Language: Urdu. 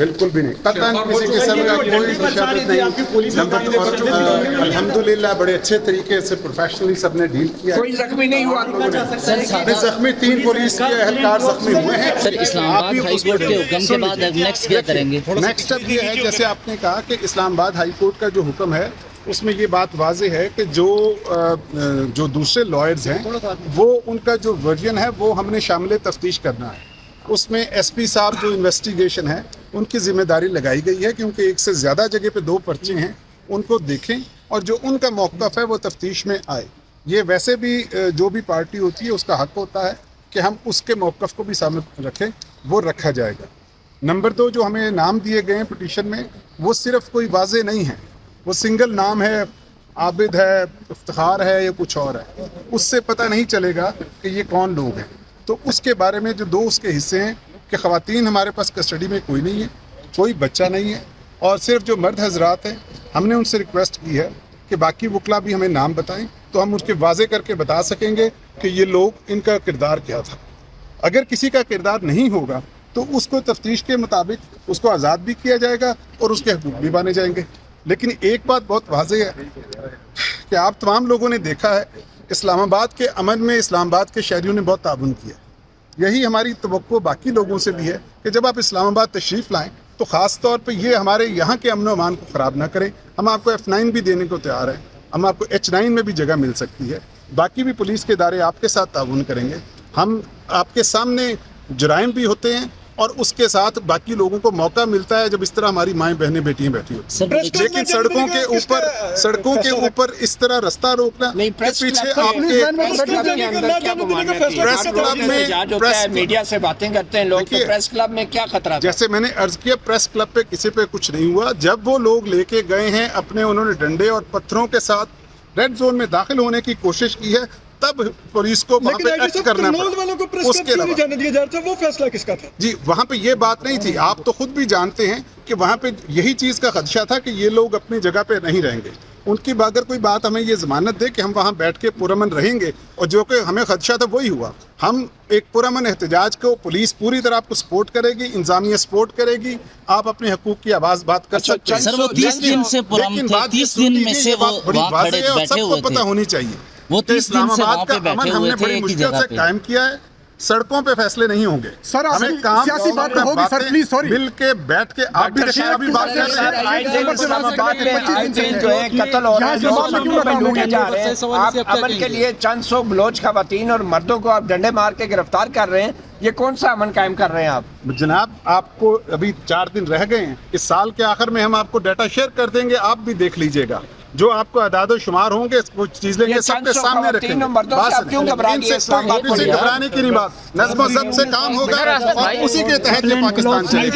بالکل بھی نہیں، قطعاً کسی قسم کا کوئی مشابہت نہیں. نمبر دو، الحمدللہ بڑے اچھے طریقے سے پروفیشنلی سب نے ڈیل کیا. کوئی زخمی نہیں ہوا؟ زخمی 3 پولیس کے اہلکار زخمی ہوئے ہیں. سر اسلام آباد ہائی کورٹ کے حکم کے بعد اب نیکسٹ کیا کریں گے؟ نیکسٹ اب یہ ہے، جیسے آپ نے کہا کہ اسلام آباد ہائی کورٹ کا جو حکم ہے اس میں یہ بات واضح ہے کہ جو دوسرے لائرز ہیں وہ ان کا جو ورژن ہے وہ ہم نے شامل تفتیش کرنا ہے. اس میں ایس پی صاحب جو انویسٹیگیشن ہے ان کی ذمہ داری لگائی گئی ہے، کیونکہ ایک سے زیادہ جگہ پہ 2 پرچے ہیں، ان کو دیکھیں اور جو ان کا موقف ہے وہ تفتیش میں آئے. یہ ویسے بھی جو بھی پارٹی ہوتی ہے اس کا حق ہوتا ہے کہ ہم اس کے موقف کو بھی سامنے رکھیں، وہ رکھا جائے گا. نمبر 2، جو ہمیں نام دیے گئے ہیں پٹیشن میں وہ صرف کوئی واضح نہیں ہے، وہ سنگل نام ہے، عابد ہے، افتخار ہے یا کچھ اور ہے، اس سے پتہ نہیں چلے گا کہ یہ کون لوگ ہیں. تو اس کے بارے میں جو 2 اس کے حصے ہیں کہ خواتین ہمارے پاس کسٹڈی میں کوئی نہیں ہے، کوئی بچہ نہیں ہے، اور صرف جو مرد حضرات ہیں ہم نے ان سے ریکویسٹ کی ہے کہ باقی وکلا بھی ہمیں نام بتائیں تو ہم اس کے واضح کر کے بتا سکیں گے کہ یہ لوگ ان کا کردار کیا تھا. اگر کسی کا کردار نہیں ہوگا تو اس کو تفتیش کے مطابق اس کو آزاد بھی کیا جائے گا اور اس کے حقوق بھی مانے جائیں گے. لیکن ایک بات بہت واضح ہے کہ آپ تمام لوگوں نے دیکھا ہے اسلام آباد کے امن میں اسلام آباد کے شہریوں نے بہت تعاون کیا. یہی ہماری توقع باقی لوگوں سے بھی ہے کہ جب آپ اسلام آباد تشریف لائیں تو خاص طور پہ یہ ہمارے یہاں کے امن و امان کو خراب نہ کریں. ہم آپ کو F9 بھی دینے کو تیار ہیں، ہم آپ کو H9 میں بھی جگہ مل سکتی ہے. باقی بھی پولیس کے ادارے آپ کے ساتھ تعاون کریں گے. ہم آپ کے سامنے جرائم بھی ہوتے ہیں اور اس کے ساتھ باقی لوگوں کو موقع ملتا ہے جب اس طرح ہماری مائیں بہنیں بیٹیاں بیٹھی ہوتی ہیں. لیکن سڑکوں کے اوپر اس طرح رستہ روکنا کہ پیچھے آپ کے میڈیا سے باتیں کرتے ہیں لوگ، تو پریس کلب میں کیا خطرہ؟ جیسے میں نے عرض کیا، پریس کلب پہ کسی پہ کچھ نہیں ہوا. جب وہ لوگ لے کے گئے ہیں اپنے، انہوں نے ڈنڈے اور پتھروں کے ساتھ ریڈ زون میں داخل ہونے کی کوشش کی ہے، تب پولیس کو وہاں پہ ایکٹ کرنا پڑا. اس کے علاوہ وہ فیصلہ کس کا تھا؟ جی وہاں پہ یہ بات نہیں تھی. آپ تو خود بھی جانتے ہیں کہ وہاں پہ یہی چیز کا خدشہ تھا کہ یہ لوگ اپنی جگہ پہ نہیں رہیں گے. ان کی اگر کوئی بات ہمیں یہ ضمانت دے کہ ہم وہاں بیٹھ کے پرامن رہیں گے، اور جو کہ ہمیں خدشہ تھا وہی ہوا. ہم ایک پرامن احتجاج کو پولیس پوری طرح آپ کو سپورٹ کرے گی، انتظامیہ سپورٹ کرے گی، آپ اپنے حقوق کی آواز بات کر سکتے ہیں. سر وہ 30 دن سے پرامن تھے، 30 دن میں سے وہ بڑی وہاں واضح ہے اور بیٹھے سب ہوئے کو پتہ تھے. ہونی چاہیے. وہ 30 دن سے وہاں پہ بیٹھے ہم ہوئے نے تھے بڑی ایک ہی مشکل جگہ سے پہ. قائم کیا ہے. سڑکوں پہ فیصلے نہیں ہوں گے سر. ہمیں کام سیاسی بات تو ہوگی سر، پلیز سوری. مل کے بیٹھ کے آپ بھی دیکھیں ابھی بات کر رہے ہیں. اسلام آباد میں جو ہے قتل ہو رہے ہیں، لوٹے جا رہے ہیں. آپ امن کے لیے چند سو بلوچ خواتین اور مردوں کو آپ ڈنڈے مار کے گرفتار کر رہے ہیں، یہ کون سا امن قائم کر رہے ہیں آپ؟ جناب آپ کو ابھی 4 دن رہ گئے ہیں، اس سال کے آخر میں ہم آپ کو ڈیٹا شیئر کر دیں گے، آپ بھی دیکھ لیجئے گا. جو آپ کو اعداد و شمار ہوں گے کچھ چیز لیں گے، سب کے سامنے رکھیں گے. گھبرانے کی نہیں بات، نظم و ضبط سے کام ہوگا اور اسی کے تحت یہ پاکستان چلے گا.